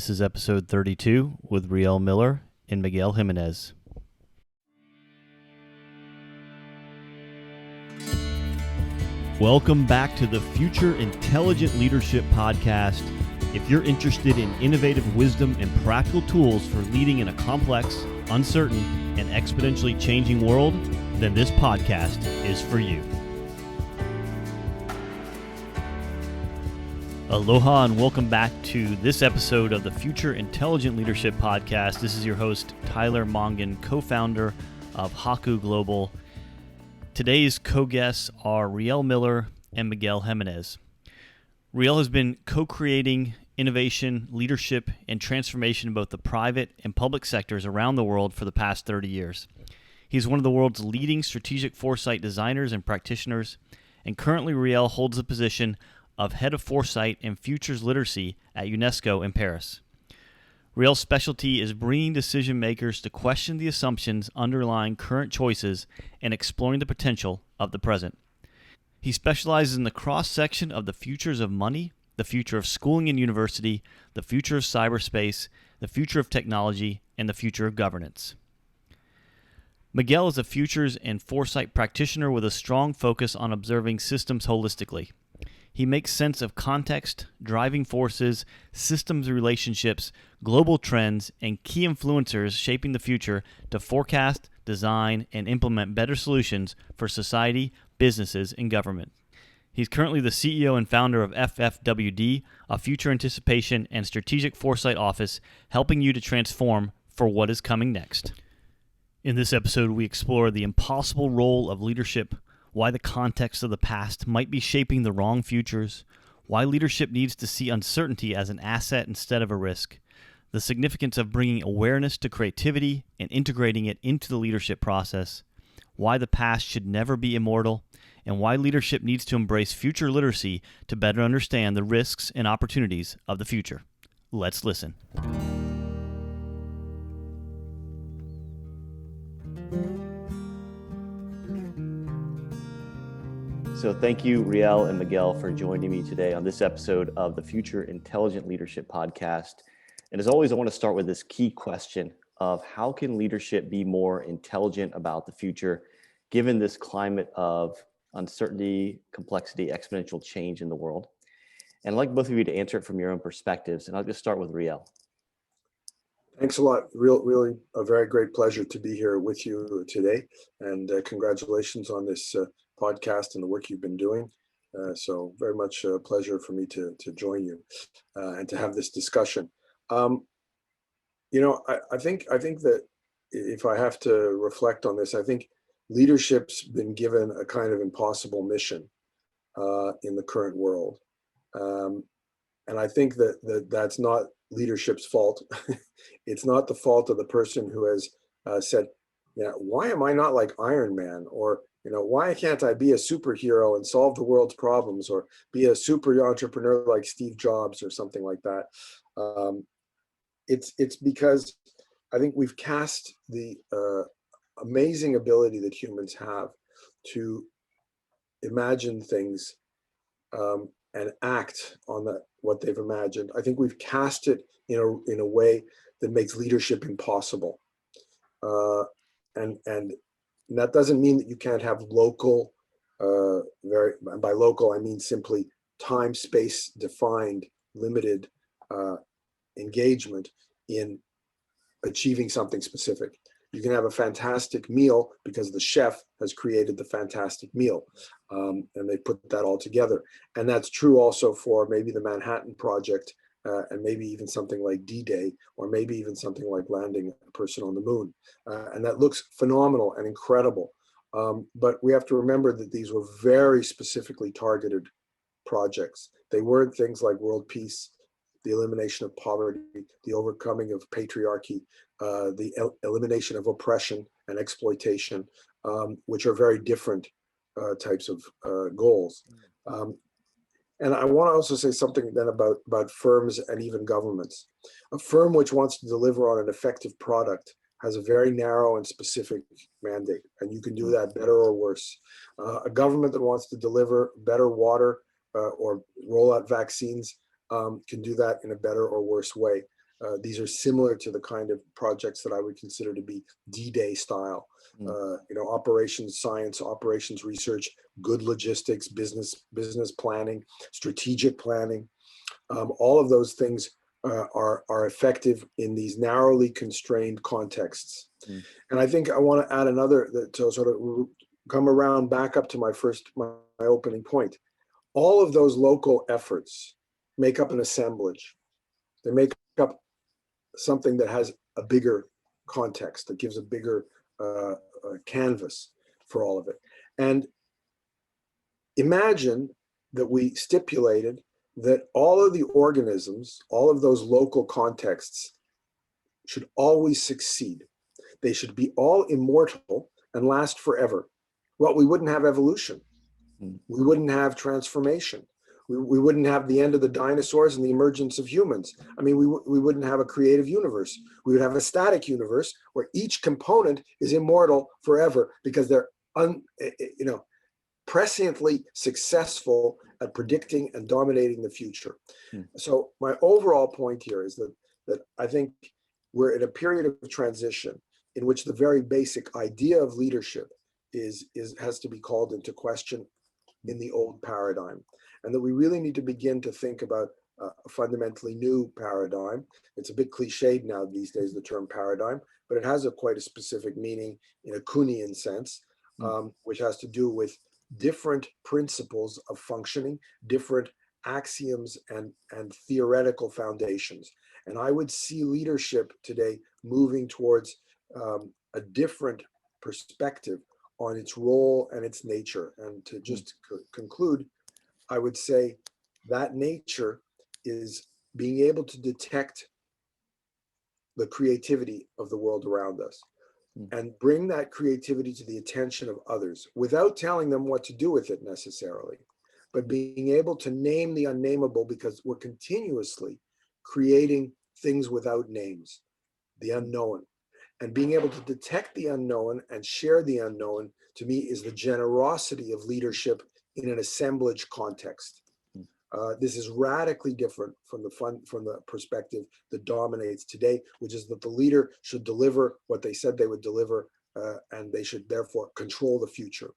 This is episode 32 with Riel Miller and Miguel Jimenez. Welcome back to the Future Intelligent Leadership Podcast. If you're interested in innovative wisdom and practical tools for leading in a complex, uncertain, and exponentially changing world, then this podcast is for you. Aloha and welcome back to this episode of the Future Intelligent Leadership Podcast. This is your host, Tyler Mongan, co-founder of Haku Global. Today's co-guests are Riel Miller and Miguel Jimenez. Riel has been co-creating innovation, leadership, and transformation in both the private and public sectors around the world for the past 30 years. He's one of the world's leading strategic foresight designers and practitioners, and currently Riel holds the position of Head of Foresight and Futures Literacy at UNESCO in Paris. Riel's specialty is bringing decision makers to question the assumptions underlying current choices and exploring the potential of the present. He specializes in the cross-section of the futures of money, the future of schooling and university, the future of cyberspace, the future of technology, and the future of governance. Miguel is a futures and foresight practitioner with a strong focus on observing systems holistically. He makes sense of context, driving forces, systems relationships, global trends, and key influencers shaping the future to forecast, design, and implement better solutions for society, businesses, and government. He's currently the CEO and founder of FFWD, a future anticipation and strategic foresight office, helping you to transform for what is coming next. In this episode, we explore the impossible role of leadership, why the context of the past might be shaping the wrong futures, why leadership needs to see uncertainty as an asset instead of a risk, the significance of bringing awareness to creativity and integrating it into the leadership process, why the past should never be immortal, and why leadership needs to embrace future literacy to better understand the risks and opportunities of the future. Let's listen. So thank you, Riel and Miguel, for joining me today on this episode of the Future Intelligent Leadership Podcast. And as always, I want to start with this key question of how can leadership be more intelligent about the future, given this climate of uncertainty, complexity, exponential change in the world? And I'd like both of you to answer it from your own perspectives. And I'll just start with Riel. Thanks a lot. Really a very great pleasure to be here with you today. And congratulations on this podcast and the work you've been doing. So very much a pleasure for me to join you and to have this discussion. I think that if I have to reflect on this, I think leadership's been given a kind of impossible mission in the current world. And I think that's not leadership's fault. It's not the fault of the person who has said, why am I not like Iron Man? Or, why can't I be a superhero and solve the world's problems, or be a super entrepreneur like Steve Jobs or something like that? It's because I think we've cast the amazing ability that humans have to imagine things and act on what they've imagined. I think we've cast it in a way that makes leadership impossible. And that doesn't mean that you can't have local, by local, I mean simply time, space defined, limited engagement in achieving something specific. You can have a fantastic meal because the chef has created the fantastic meal, and they put that all together. And that's true also for maybe the Manhattan Project, and maybe even something like D-Day, or maybe even something like landing a person on the moon. And that looks phenomenal and incredible. But we have to remember that these were very specifically targeted projects. They weren't things like world peace, the elimination of poverty, the overcoming of patriarchy, the elimination of oppression and exploitation, which are very different types of goals. And I want to also say something then about firms and even governments. A firm which wants to deliver on an effective product has a very narrow and specific mandate, and you can do that better or worse. A government that wants to deliver better water or roll out vaccines can do that in a better or worse way. These are similar to the kind of projects that I would consider to be D-Day style. Operations science, operations research, good logistics, business planning, strategic planning. All of those things are effective in these narrowly constrained contexts. And I think I want to add another to sort of come around back up to my opening point. All of those local efforts make up an assemblage. They make up something that has a bigger context, that gives a bigger canvas for all of it. And imagine that we stipulated that all of the organisms, all of those local contexts should always succeed. They should be all immortal and last forever. Well, we wouldn't have evolution. We wouldn't have transformation. We wouldn't have the end of the dinosaurs and the emergence of humans. I mean, we wouldn't have a creative universe. We would have a static universe where each component is immortal forever because they're presciently successful at predicting and dominating the future. So my overall point here is that I think we're in a period of transition in which the very basic idea of leadership has to be called into question in the old paradigm, and that we really need to begin to think about a fundamentally new paradigm. It's a bit cliched now these days, the term paradigm, but it has quite a specific meaning in a Kuhnian sense, which has to do with different principles of functioning, different axioms and theoretical foundations. And I would see leadership today moving towards a different perspective on its role and its nature. And to just conclude, I would say that nature is being able to detect the creativity of the world around us and bring that creativity to the attention of others without telling them what to do with it necessarily, but being able to name the unnameable, because we're continuously creating things without names, the unknown. And being able to detect the unknown and share the unknown, to me, is the generosity of leadership in an assemblage context. This is radically different from the perspective that dominates today, which is that the leader should deliver what they said they would deliver, and they should therefore control the future.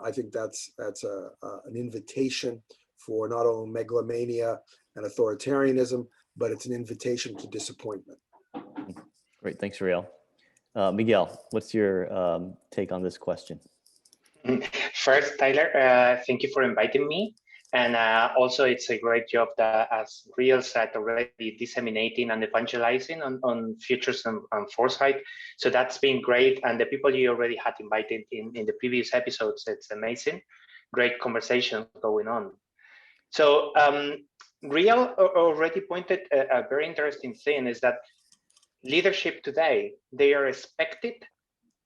I think that's an invitation for not only megalomania and authoritarianism, but it's an invitation to disappointment. Great, thanks, Riel. Miguel, what's your take on this question? First, Tyler, thank you for inviting me. And also, it's a great job that, as Riel said, already disseminating and evangelizing on futures and foresight. So that's been great. And the people you already had invited in the previous episodes, it's amazing. Great conversation going on. So Riel already pointed a very interesting thing, is that leadership today, they are expected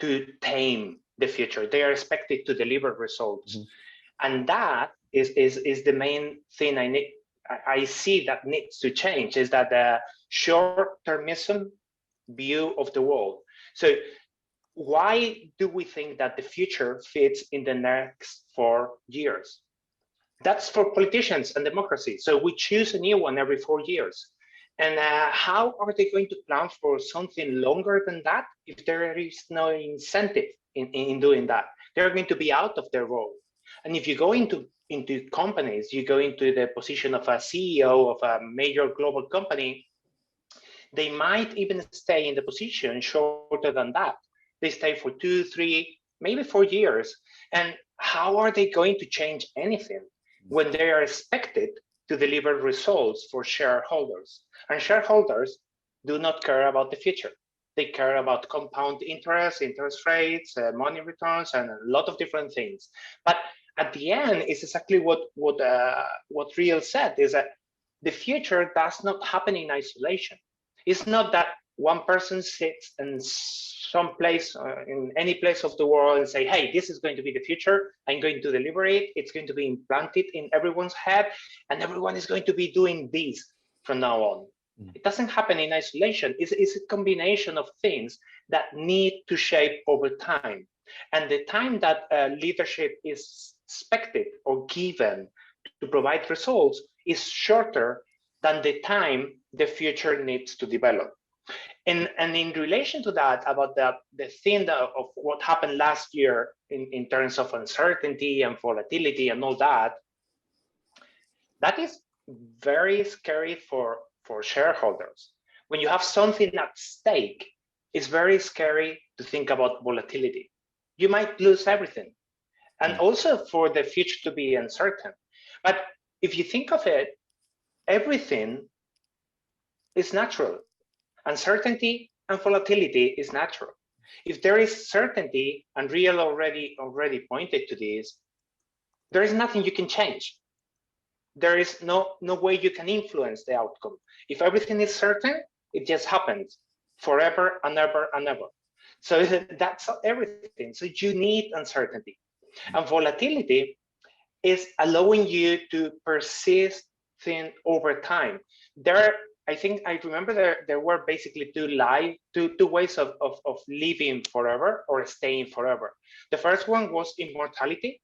to tame the future. They are expected to deliver results. And that is the main thing I see that needs to change, is that the short-termism view of the world. So why do we think that the future fits in the next 4 years? That's for politicians and democracy. So we choose a new one every 4 years. And how are they going to plan for something longer than that if there is no incentive in doing that? They're going to be out of their role. And if you go into companies, you go into the position of a CEO of a major global company, they might even stay in the position shorter than that. They stay for 2, 3, maybe 4 years. And how are they going to change anything when they are expected to deliver results for shareholders? And shareholders do not care about the future. They care about compound interest rates, money returns, and a lot of different things. But at the end, it's exactly what Riel said, is that the future does not happen in isolation. It's not that one person sits in some place, in any place of the world, and say, hey, this is going to be the future. I'm going to deliver it. It's going to be implanted in everyone's head, and everyone is going to be doing this from now on. It doesn't happen in isolation. It's a combination of things that need to shape over time. And the time that leadership is expected or given to provide results is shorter than the time the future needs to develop. And in relation to that, about the thing of what happened last year in terms of uncertainty and volatility and all that, that is very scary for shareholders. When you have something at stake, it's very scary to think about volatility. You might lose everything. And also for the future to be uncertain. But if you think of it, everything is natural. Uncertainty and volatility is natural. If there is certainty, and Riel already pointed to this, there is nothing you can change. There is no way you can influence the outcome. If everything is certain, it just happens forever and ever and ever. So that's everything. So you need uncertainty. And volatility is allowing you to persist things over time. I think I remember there were basically two ways of living forever or staying forever. The first one was immortality,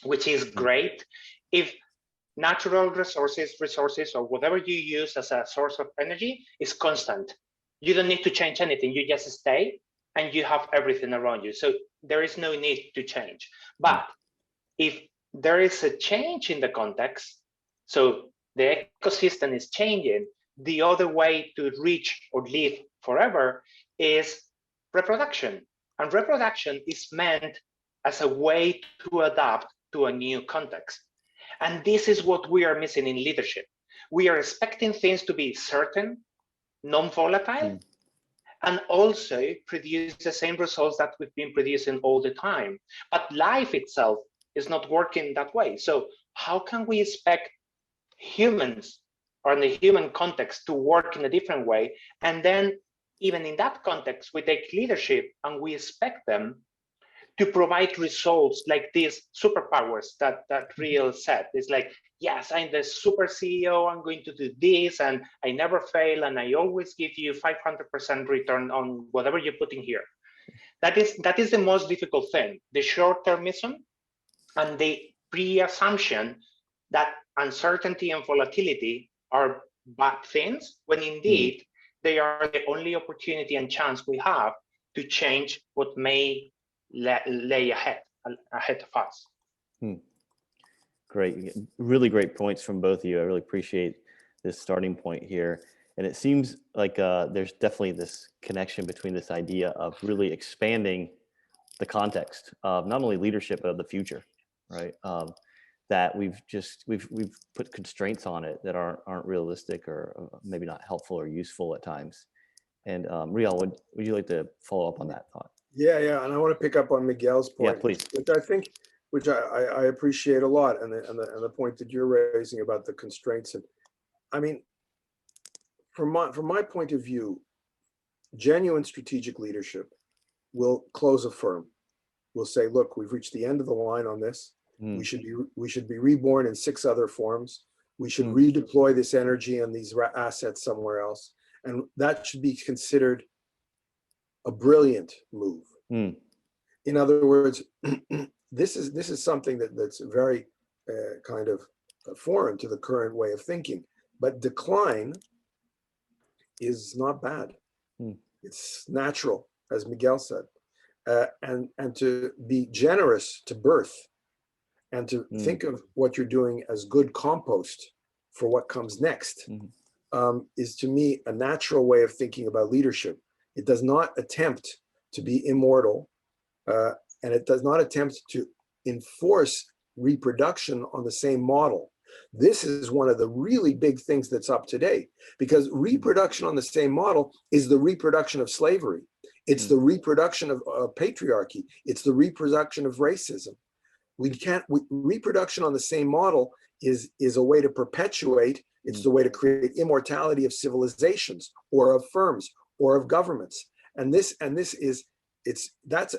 which is great if natural resources or whatever you use as a source of energy is constant. You don't need to change anything. You just stay and you have everything around you. So there is no need to change. But if there is a change in the context, so the ecosystem is changing, the other way to reach or live forever is reproduction. And reproduction is meant as a way to adapt to a new context. And this is what we are missing in leadership. We are expecting things to be certain, non-volatile, and also produce the same results that we've been producing all the time. But life itself is not working that way. So how can we expect humans or in the human context to work in a different way? And then even in that context, we take leadership and we expect them to provide results like these superpowers that Riel said. It's like, yes, I'm the super CEO, I'm going to do this, and I never fail, and I always give you 500% return on whatever you put in here. That is the most difficult thing, the short-termism and the pre-assumption that uncertainty and volatility are bad things, when indeed they are the only opportunity and chance we have to change what may lay ahead of us. Great, really great points from both of you. I really appreciate this starting point here. And it seems like there's definitely this connection between this idea of really expanding the context of not only leadership, but of the future, right? That we've put constraints on it that aren't realistic or maybe not helpful or useful at times. And Riel, would you like to follow up on that thought? Yeah, and I want to pick up on Miguel's point, Yeah, please. which I appreciate a lot, and the point that you're raising about the constraints. And I mean, from my point of view, genuine strategic leadership will close a firm. Will say, look, we've reached the end of the line on this. We should be reborn in 6 other forms. We should redeploy this energy and these assets somewhere else, and that should be considered a brilliant move. In other words, this is something that's very kind of foreign to the current way of thinking. But decline is not bad. It's natural, as Miguel said, and to be generous to birth and to think of what you're doing as good compost for what comes next is, to me, a natural way of thinking about leadership. It does not attempt to be immortal, and it does not attempt to enforce reproduction on the same model. This is one of the really big things that's up today, because reproduction on the same model is the reproduction of slavery. It's the reproduction of patriarchy. It's the reproduction of racism. Reproduction on the same model is a way to perpetuate. It's the way to create immortality of civilizations or of firms or of governments. And that's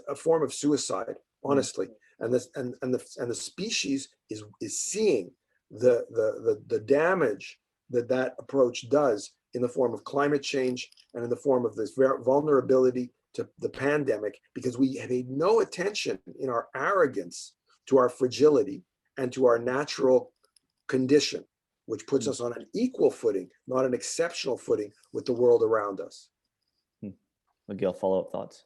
a form of suicide, honestly. And the species is seeing the damage that approach does in the form of climate change and in the form of this vulnerability to the pandemic, because we paid no attention in our arrogance to our fragility and to our natural condition. which puts us on an equal footing, not an exceptional footing with the world around us. Miguel, follow-up thoughts?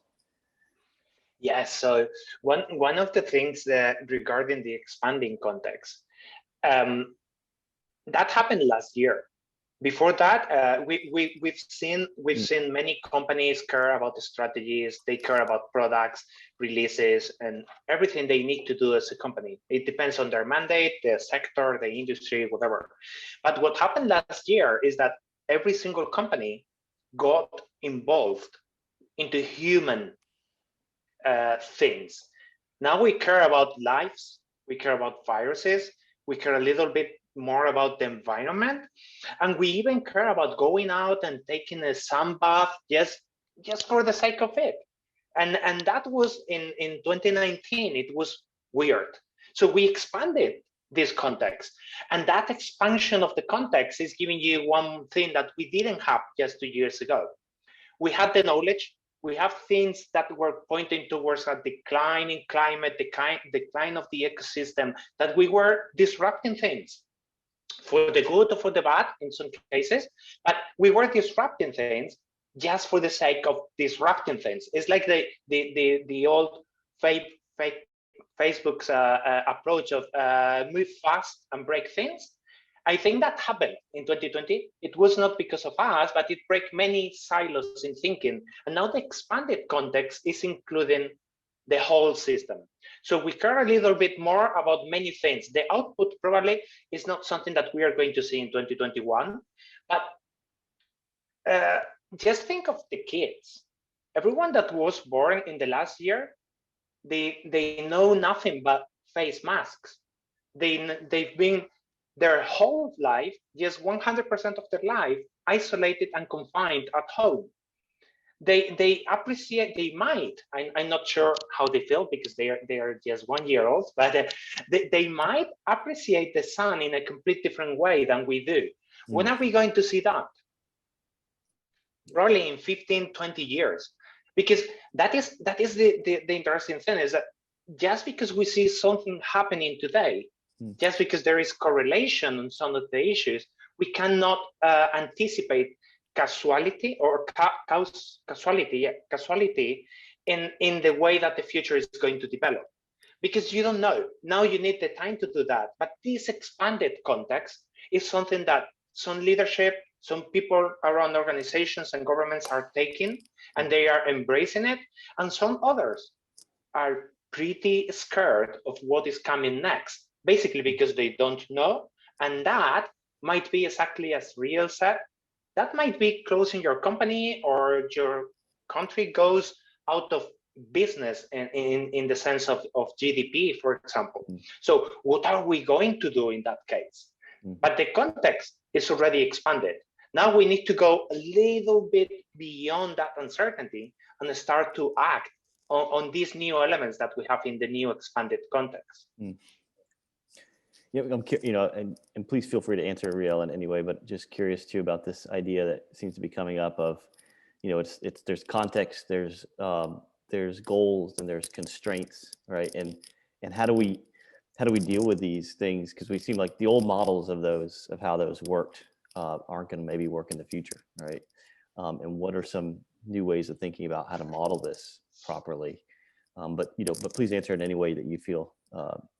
Yes, so one of the things that regarding the expanding context, that happened last year. Before that, we've seen many companies care about the strategies, they care about products, releases, and everything they need to do as a company. It depends on their mandate, the sector, the industry, whatever. But what happened last year is that every single company got involved into human things. Now we care about lives, we care about viruses, we care a little bit more about the environment, and we even care about going out and taking a sun bath just for the sake of it. And that was in 2019, it was weird. So we expanded this context, and that expansion of the context is giving you one thing that we didn't have just 2 years ago. We had the knowledge, we have things that were pointing towards a decline in climate, decline of the ecosystem, that we were disrupting things for the good or for the bad in some cases, but we were disrupting things just for the sake of disrupting things. It's like the old fake Facebook's approach of move fast and break things. I think that happened in 2020. It was not because of us, but it broke many silos in thinking. And now the expanded context is including the whole system. So we care a little bit more about many things. The output probably is not something that we are going to see in 2021, but just think of the kids. Everyone that was born in the last year, they know nothing but face masks. They've been their whole life, just 100% of their life, isolated and confined at home. They appreciate, they might, I'm not sure how they feel because they are just 1 year old, but they might appreciate the sun in a complete different way than we do. When are we going to see that? Probably in 15, 20 years. Because that is the interesting thing, is that just because we see something happening today, just because there is correlation on some of the issues, we cannot anticipate causality or causality in the way that the future is going to develop, because you don't know. Now you need the time to do that. But this expanded context is something that some leadership, some people around organizations and governments are taking, and they are embracing it, and some others are pretty scared of what is coming next, basically because they don't know. And that might be exactly as Riel said, that might be closing your company, or your country goes out of business in the sense of GDP, for example. So what are we going to do in that case? But the context is already expanded. Now we need to go a little bit beyond that uncertainty and start to act on these new elements that we have in the new expanded context. Yeah, and please feel free to answer, Riel, in any way, but just curious too about this idea that seems to be coming up of, it's there's context, there's goals, and there's constraints, right? And how do we deal with these things? Because we seem like the old models of how those worked aren't going to maybe work in the future, right? And what are some new ways of thinking about how to model this properly? But please answer in any way that you feel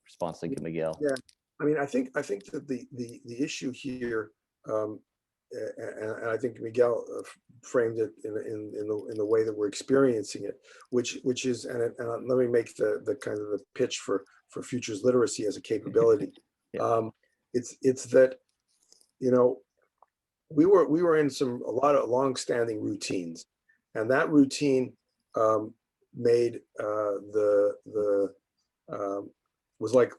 responsive to Miguel. Yeah. I mean, I think that the issue here, and I think Miguel framed it in the way that we're experiencing it, which is, and let me make the kind of the pitch for futures literacy as a capability. Yeah. It's that, we were in a lot of long-standing routines, and that routine made was like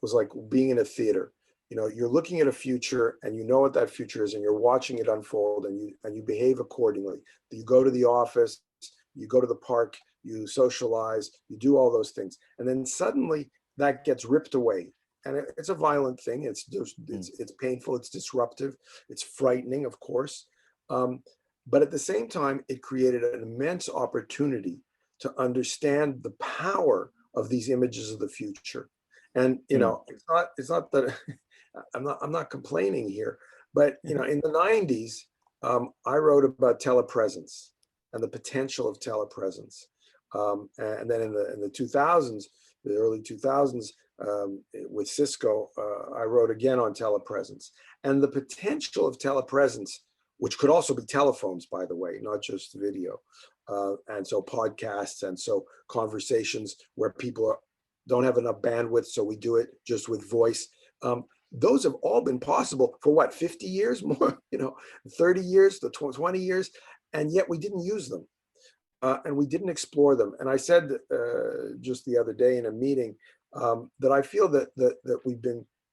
being in a theater. You're looking at a future, and you know what that future is, and you're watching it unfold, and you behave accordingly. You go to the office, you go to the park, you socialize, you do all those things, and then suddenly that gets ripped away, and it's a violent thing. It's painful, it's disruptive, it's frightening, of course, but at the same time, it created an immense opportunity to understand the power of these images of the future. And it's not that I'm not complaining here, But in the 90s, I wrote about telepresence and the potential of telepresence. And then in the 2000s, the early 2000s, with Cisco, I wrote again on telepresence and the potential of telepresence, which could also be telephones, by the way, not just video. And so podcasts, and so conversations where people don't have enough bandwidth, so we do it just with voice. Those have all been possible for what, 50 years more, 30 years, the 20 years, and yet we didn't use them. And we didn't explore them. And I said just the other day in a meeting that I feel that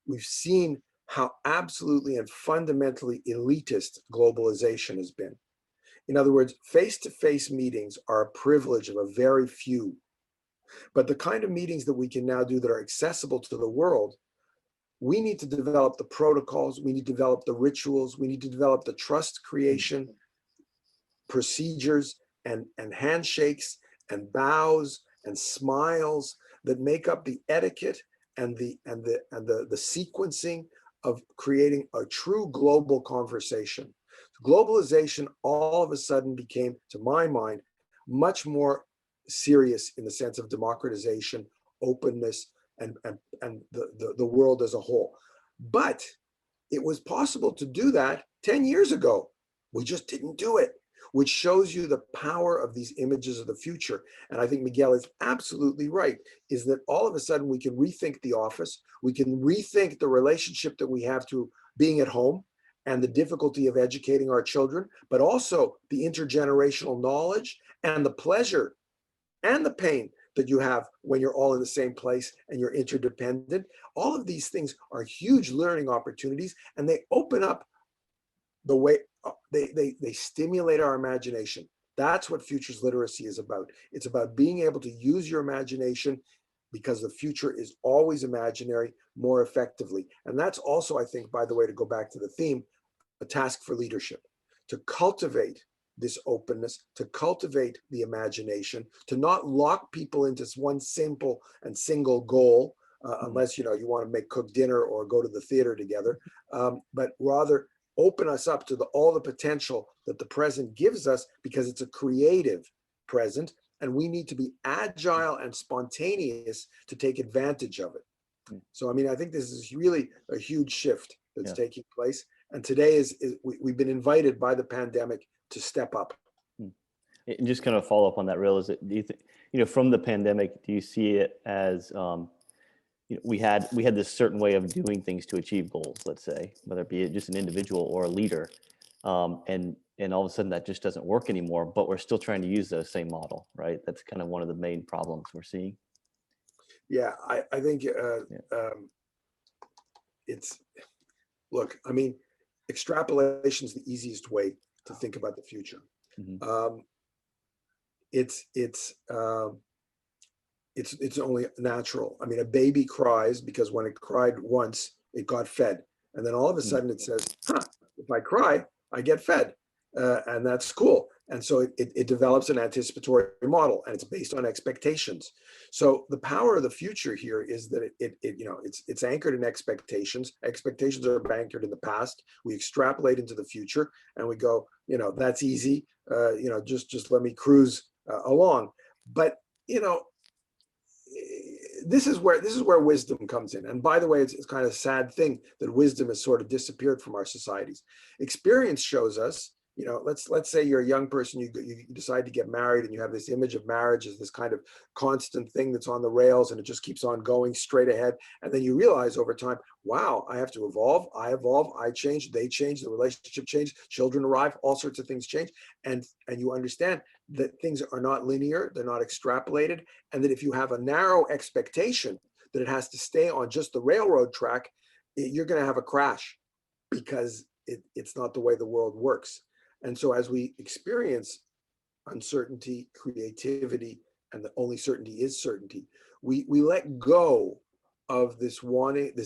we've seen how absolutely and fundamentally elitist globalization has been. In other words, face-to-face meetings are a privilege of a very few. But the kind of meetings that we can now do that are accessible to the world, we need to develop the protocols, we need to develop the rituals, we need to develop the trust creation procedures and handshakes and bows and smiles that make up the etiquette and the sequencing of creating a true global conversation. Globalization all of a sudden became, to my mind, much more serious in the sense of democratization, openness, and the world as a whole. But it was possible to do that 10 years ago. We just didn't do it, which shows you the power of these images of the future. And I think Miguel is absolutely right, is that all of a sudden we can rethink the office, we can rethink the relationship that we have to being at home and the difficulty of educating our children, but also the intergenerational knowledge and the pleasure and the pain that you have when you're all in the same place and you're interdependent. All of these things are huge learning opportunities, and they open up the way, they stimulate our imagination. That's what futures literacy is about. It's about being able to use your imagination, because the future is always imaginary, more effectively. And that's also, I think, by the way, to go back to the theme, a task for leadership, to cultivate this openness, to cultivate the imagination, to not lock people into one simple and single goal, unless you want to cook dinner or go to the theater together, but rather open us up to all the potential that the present gives us, because it's a creative present, and we need to be agile and spontaneous to take advantage of it. So, I mean, I think this is really a huge shift that's taking place. And today we've been invited by the pandemic to step up. And just kind of follow up on that, Riel, do you think, from the pandemic, do you see it as, we had this certain way of doing things to achieve goals, let's say, whether it be just an individual or a leader, and all of a sudden that just doesn't work anymore, but we're still trying to use the same model, right? That's kind of one of the main problems we're seeing. Yeah, I think it's, look, I mean, extrapolation is the easiest way to think about the future. Mm-hmm. It's only natural. I mean, a baby cries because when it cried once, it got fed. And then all of a sudden it says, if I cry, I get fed. And that's cool. And so it develops an anticipatory model, and it's based on expectations. So the power of the future here is that it's anchored in expectations. Expectations are anchored in the past. We extrapolate into the future, and we go, that's easy. Just let me cruise along. But this is where wisdom comes in. And by the way, it's kind of a sad thing that wisdom has sort of disappeared from our societies. Experience shows us, let's say you're a young person, you decide to get married, and you have this image of marriage as this kind of constant thing that's on the rails, and it just keeps on going straight ahead. And then you realize over time, wow, I have to evolve. I evolve, I change, they change, the relationship changes, children arrive, all sorts of things change. And you understand that things are not linear, they're not extrapolated, and that if you have a narrow expectation that it has to stay on just the railroad track, you're going to have a crash, because it's not the way the world works. And so as we experience uncertainty, creativity, and the only certainty is certainty, we let go of this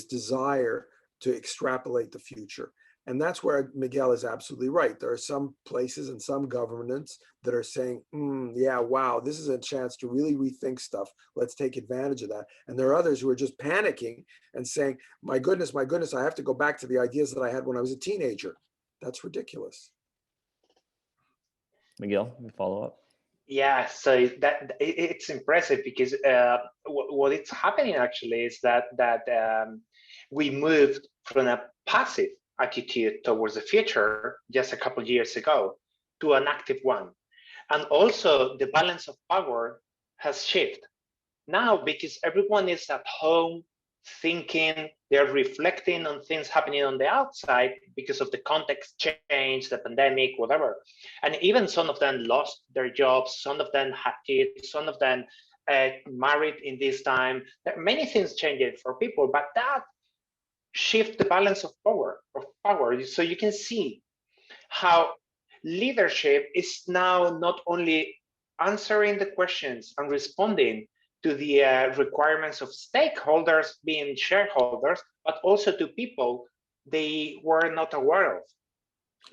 desire to extrapolate the future. And that's where Miguel is absolutely right. There are some places and some governments that are saying, yeah, wow, this is a chance to really rethink stuff. Let's take advantage of that. And there are others who are just panicking and saying, my goodness, I have to go back to the ideas that I had when I was a teenager. That's ridiculous. Miguel, you follow up? Yeah, so that it's impressive because what it's happening actually is that we moved from a passive attitude towards the future just a couple of years ago to an active one, and also the balance of power has shifted now because everyone is at home thinking, they're reflecting on things happening on the outside because of the context change, the pandemic, whatever. And even some of them lost their jobs, some of them had kids, some of them married in this time. There are many things changing for people, but that shift the balance of power. So you can see how leadership is now not only answering the questions and responding to the requirements of stakeholders being shareholders, but also to people they were not aware of.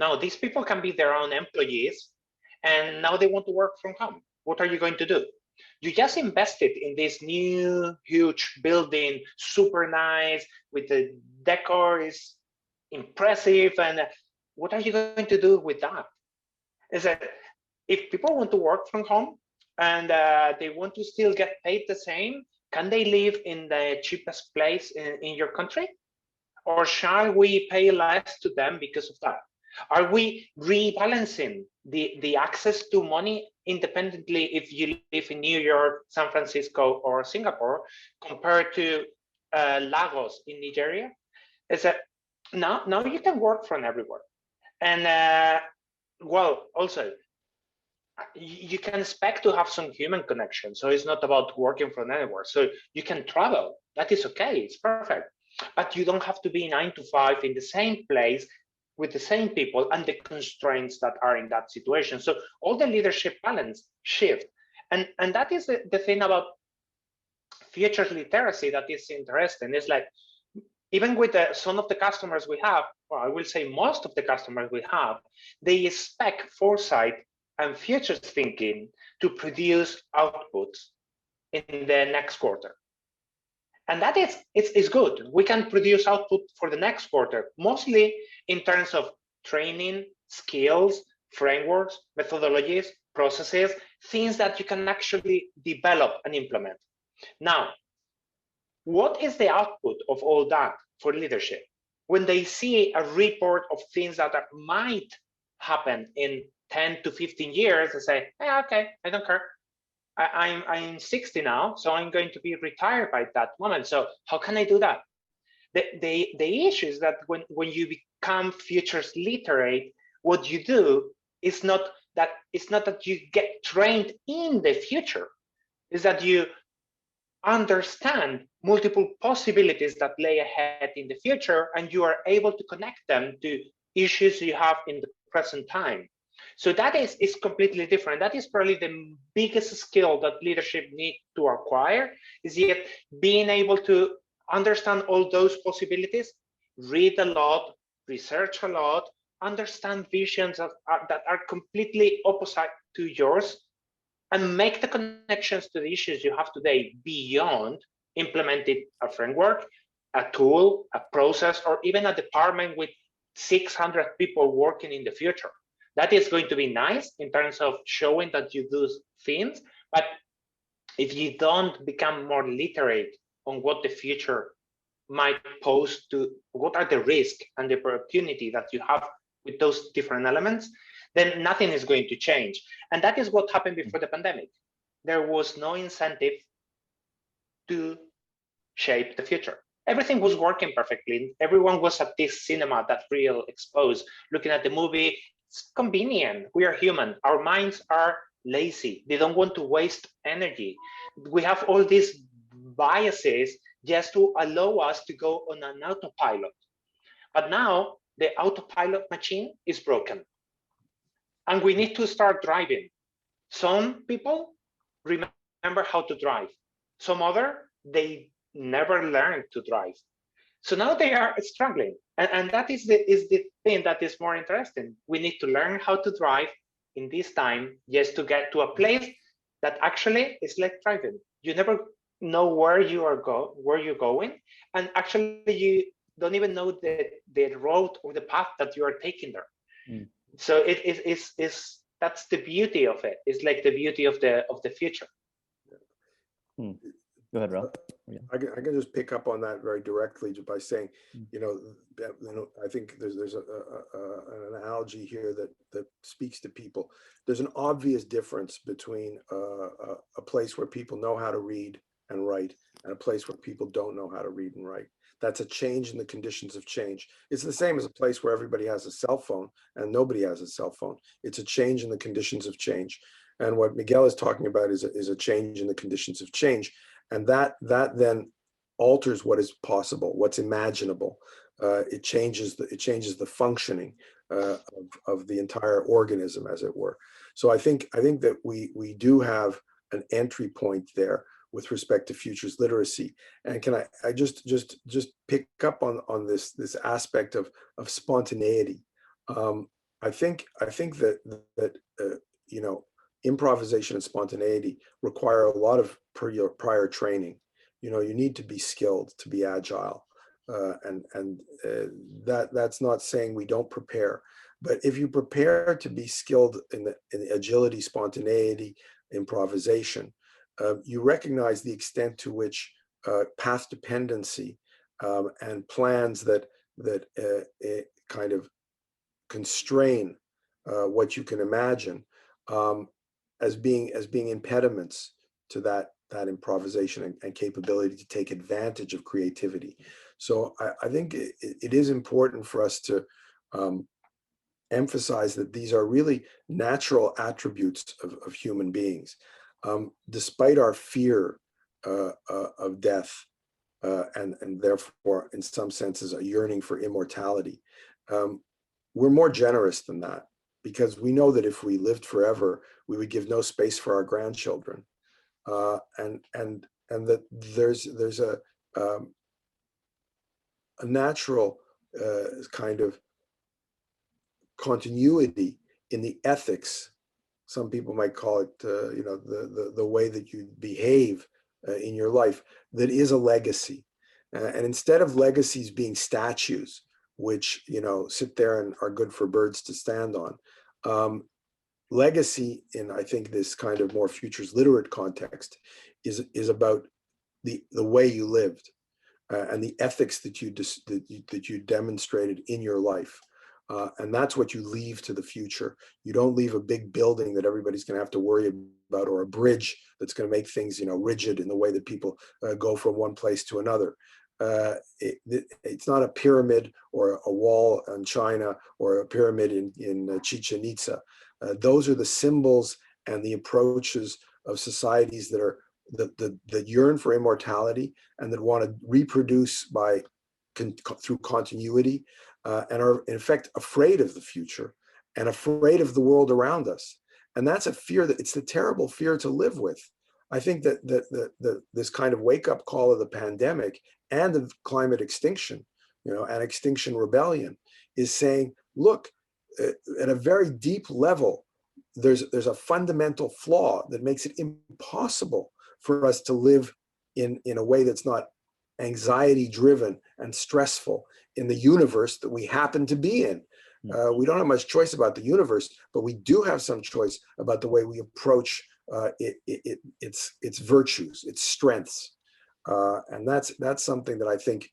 Now, these people can be their own employees, and now they want to work from home. What are you going to do? You just invested in this new huge building, super nice, with the decor is impressive, and what are you going to do with that? Is that if people want to work from home and they want to still get paid the same, can they live in the cheapest place in your country? Or shall we pay less to them because of that? Are we rebalancing the access to money independently if you live in New York, San Francisco, or Singapore compared to Lagos in Nigeria? Is that now you can work from everywhere. And well, also, you can expect to have some human connection. So it's not about working from anywhere. So you can travel. That is okay. It's perfect. But you don't have to be 9 to 5 in the same place with the same people and the constraints that are in that situation. So all the leadership balance shift. And that is the thing about future literacy that is interesting. It's like, even with some of the customers we have, well, I will say most of the customers we have, they expect foresight and futures thinking to produce outputs in the next quarter. And that is, it's good. We can produce output for the next quarter, mostly in terms of training, skills, frameworks, methodologies, processes, things that you can actually develop and implement. Now, what is the output of all that for leadership? When they see a report of things that might happen in 10 to 15 years, they say, hey, okay, I don't care. I'm 60 now, so I'm going to be retired by that moment. So how can I do that? The issue is that when you become futures literate, what you do is not that you get trained in the future, is that you understand multiple possibilities that lay ahead in the future, and you are able to connect them to issues you have in the present time. So that is completely different. That is probably the biggest skill that leadership needs to acquire, is yet being able to understand all those possibilities, read a lot, research a lot, understand visions that are completely opposite to yours, and make the connections to the issues you have today beyond implementing a framework, a tool, a process, or even a department with 600 people working in the future. That is going to be nice in terms of showing that you do things, but if you don't become more literate on what the future might pose to, what are the risks and the opportunity that you have with those different elements, then nothing is going to change. And that is what happened before the pandemic. There was no incentive to shape the future. Everything was working perfectly. Everyone was at this cinema that Riel exposed, looking at the movie. It's convenient. We are human. Our minds are lazy. They don't want to waste energy. We have all these biases just to allow us to go on an autopilot. But now the autopilot machine is broken, and we need to start driving. Some people remember how to drive. Some other, they never learned to drive. So now they are struggling. And that is the thing that is more interesting. We need to learn how to drive in this time just to get to a place that actually is like driving. You never know where you're going, and actually you don't even know the road or the path that you are taking there. Mm. So it is that's the beauty of it. It's like the beauty of the future. Hmm. Go ahead, Rob. Yeah. I can just pick up on that very directly just by saying, Mm. I think there's an analogy here that speaks to people. There's an obvious difference between a place where people know how to read and write and a place where people don't know how to read and write. That's a change in the conditions of change. It's the same as a place where everybody has a cell phone and nobody has a cell phone. It's a change in the conditions of change. And what Miguel is talking about is a change in the conditions of change. And that then alters what is possible, what's imaginable. It changes the functioning of the entire organism, as it were. So I think that we do have an entry point there with respect to futures literacy. And can I just pick up on this aspect of spontaneity? I think that improvisation and spontaneity require a lot of prior training. You need to be skilled, to be agile, and that's not saying we don't prepare. But if you prepare to be skilled in the agility, spontaneity, improvisation, you recognize the extent to which path dependency and plans that kind of constrain what you can imagine as being impediments to that improvisation and capability to take advantage of creativity. So I think it is important for us to emphasize that these are really natural attributes of human beings. Despite our fear of death and therefore, in some senses, a yearning for immortality, we're more generous than that, because we know that if we lived forever, we would give no space for our grandchildren, and that there's a natural kind of continuity in the ethics. Some people might call it, the way that you behave in your life, that is a legacy. And instead of legacies being statues, which sit there and are good for birds to stand on, legacy in, I think, this kind of more futures literate context is about the way you lived and the ethics that you demonstrated in your life. And that's what you leave to the future. You don't leave a big building that everybody's going to have to worry about, or a bridge that's going to make things, rigid in the way that people go from one place to another. It's not a pyramid or a wall in China or a pyramid in Chichen Itza. Those are the symbols and the approaches of societies that yearn for immortality and that want to reproduce through continuity, and are in fact afraid of the future and afraid of the world around us. And that's a fear it's the terrible fear to live with. I think that this kind of wake-up call of the pandemic and of climate extinction, and extinction rebellion, is saying, look, at a very deep level, there's a fundamental flaw that makes it impossible for us to live in a way that's not anxiety driven and stressful in the universe that we happen to be in. We don't have much choice about the universe, but we do have some choice about the way we approach its virtues, its strengths. And that's something that I think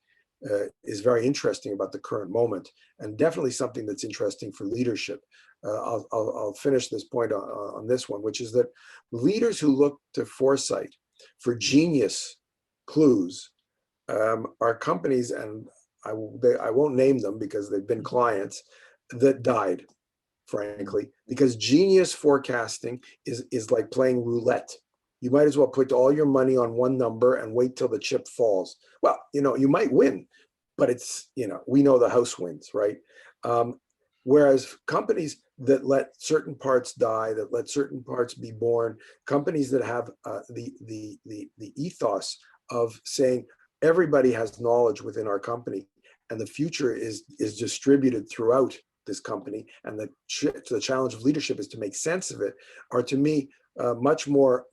is very interesting about the current moment, and definitely something that's interesting for leadership. I'll finish this point on this one, which is that leaders who look to foresight for genius clues are companies, and I won't name them because they've been clients, that died, frankly, because genius forecasting is like playing roulette. You might as well put all your money on one number and wait till the chip falls. Well, you might win, but it's, we know the house wins, right? Whereas companies that let certain parts die, that let certain parts be born, companies that have the ethos of saying everybody has knowledge within our company, and the future is distributed throughout this company, and the challenge of leadership is to make sense of it, are to me much more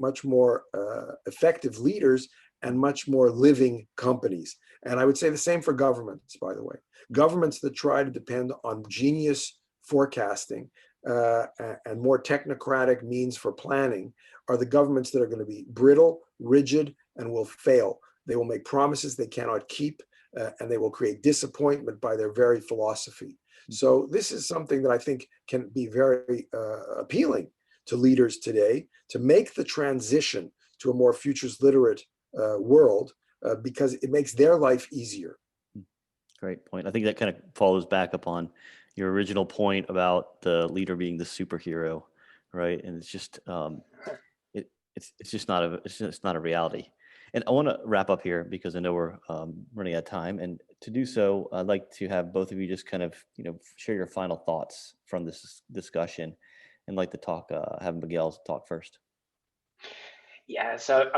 effective leaders and much more living companies. And I would say the same for governments, by the way. Governments that try to depend on genius forecasting and more technocratic means for planning are the governments that are going to be brittle, rigid, and will fail. They will make promises they cannot keep, and they will create disappointment by their very philosophy. So this is something that I think can be very appealing to leaders today, to make the transition to a more futures literate world, because it makes their life easier. Great point. I think that kind of follows back upon your original point about the leader being the superhero, right? And it's just it's just not a reality. And I want to wrap up here because I know we're running out of time. And to do so, I'd like to have both of you just kind of, share your final thoughts from this discussion, and like to have Miguel talk first. Yeah, so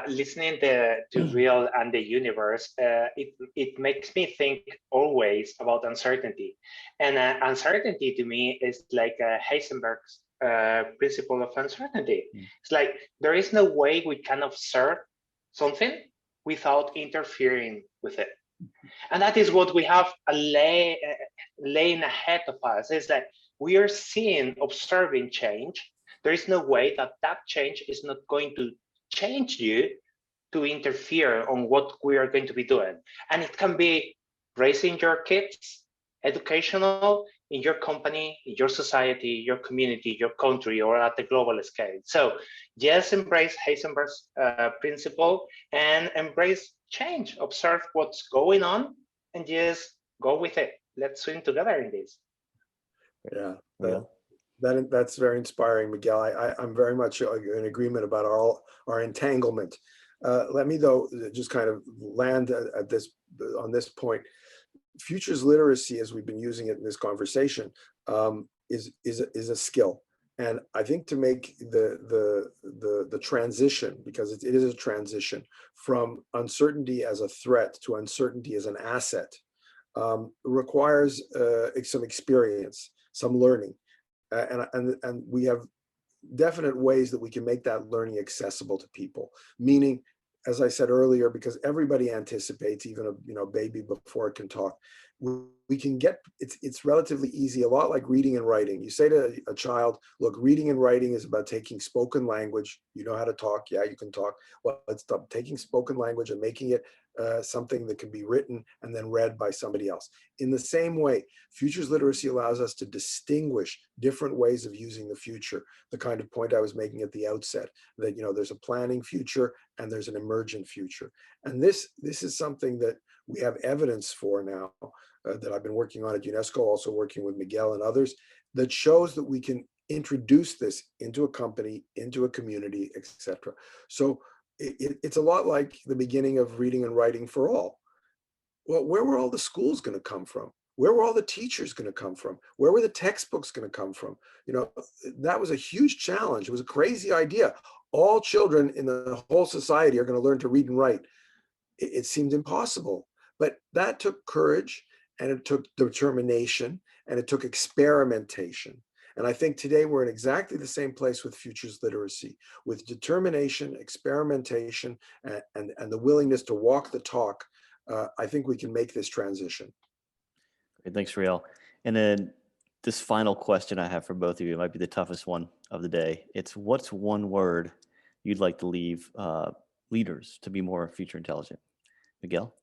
listening to Riel and the universe, it makes me think always about uncertainty. And uncertainty to me is like Heisenberg's principle of uncertainty. It's like there is no way we can observe something without interfering with it. And that is what we have laying ahead of us, is that we are observing change. There is no way that change is not going to change you to interfere on what we are going to be doing. And it can be raising your kids, educational, in your company, in your society, your community, your country, or at the global scale. So just embrace Heisenberg's principle and embrace change. Observe what's going on and just go with it. Let's swim together in this. Yeah. That's very inspiring, Miguel. I'm very much in agreement about our entanglement. Let me, though, just kind of land on this point. Futures literacy, as we've been using it in this conversation, is a skill, and I think to make the transition, because it is a transition from uncertainty as a threat to uncertainty as an asset, requires some experience, some learning. And we have definite ways that we can make that learning accessible to people. Meaning, as I said earlier, because everybody anticipates, even a baby before it can talk, we can get it's relatively easy, a lot like reading and writing. You say to a child, look, reading and writing is about taking spoken language. You know how to talk, yeah, you can talk. Well, it's taking spoken language and making it something that can be written and then read by somebody else. In the same way, futures literacy allows us to distinguish different ways of using the future. The kind of point I was making at the outset, that there's a planning future and there's an emergent future. And this is something that we have evidence for now, that I've been working on at UNESCO, also working with Miguel and others, that shows that we can introduce this into a company, into a community, etc. So it's a lot like the beginning of reading and writing for all. Well, where were all the schools going to come from? Where were all the teachers going to come from? Where were the textbooks going to come from? That was a huge challenge. It was a crazy idea. All children in the whole society are going to learn to read and write. It seemed impossible, but that took courage, and it took determination, and it took experimentation. And I think today we're in exactly the same place with futures literacy, with determination, experimentation, and the willingness to walk the talk. I think we can make this transition. Great, thanks, Riel. And then this final question I have for both of you, it might be the toughest one of the day. It's, what's one word you'd like to leave leaders to be more future intelligent? Miguel?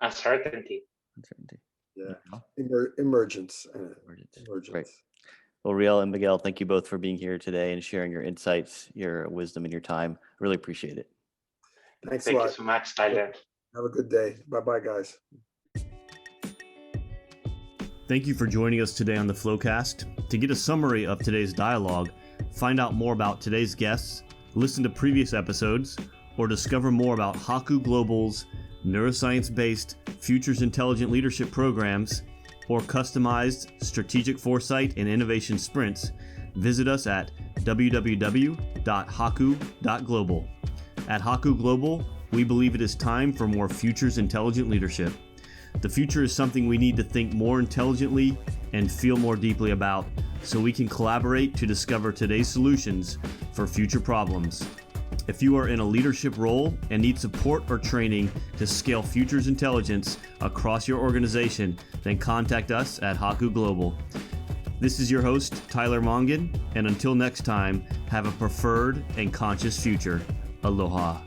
Uncertainty. Yeah, emergence. Great. Well, Riel and Miguel, thank you both for being here today and sharing your insights, your wisdom, and your time. Really appreciate it. Thanks Thank a lot. you so much, Tyler. Have a good day. Bye-bye, guys. Thank you for joining us today on the Flowcast. To get a summary of today's dialogue, find out more about today's guests, listen to previous episodes, or discover more about Haku Global's neuroscience-based Futures Intelligent Leadership programs or customized strategic foresight and innovation sprints, visit us at www.haku.global. At Haku Global, we believe it is time for more futures intelligent leadership. The future is something we need to think more intelligently and feel more deeply about so we can collaborate to discover today's solutions for future problems. If you are in a leadership role and need support or training to scale futures intelligence across your organization, then contact us at Haku Global. This is your host, Tyler Mongan, and until next time, have a preferred and conscious future. Aloha.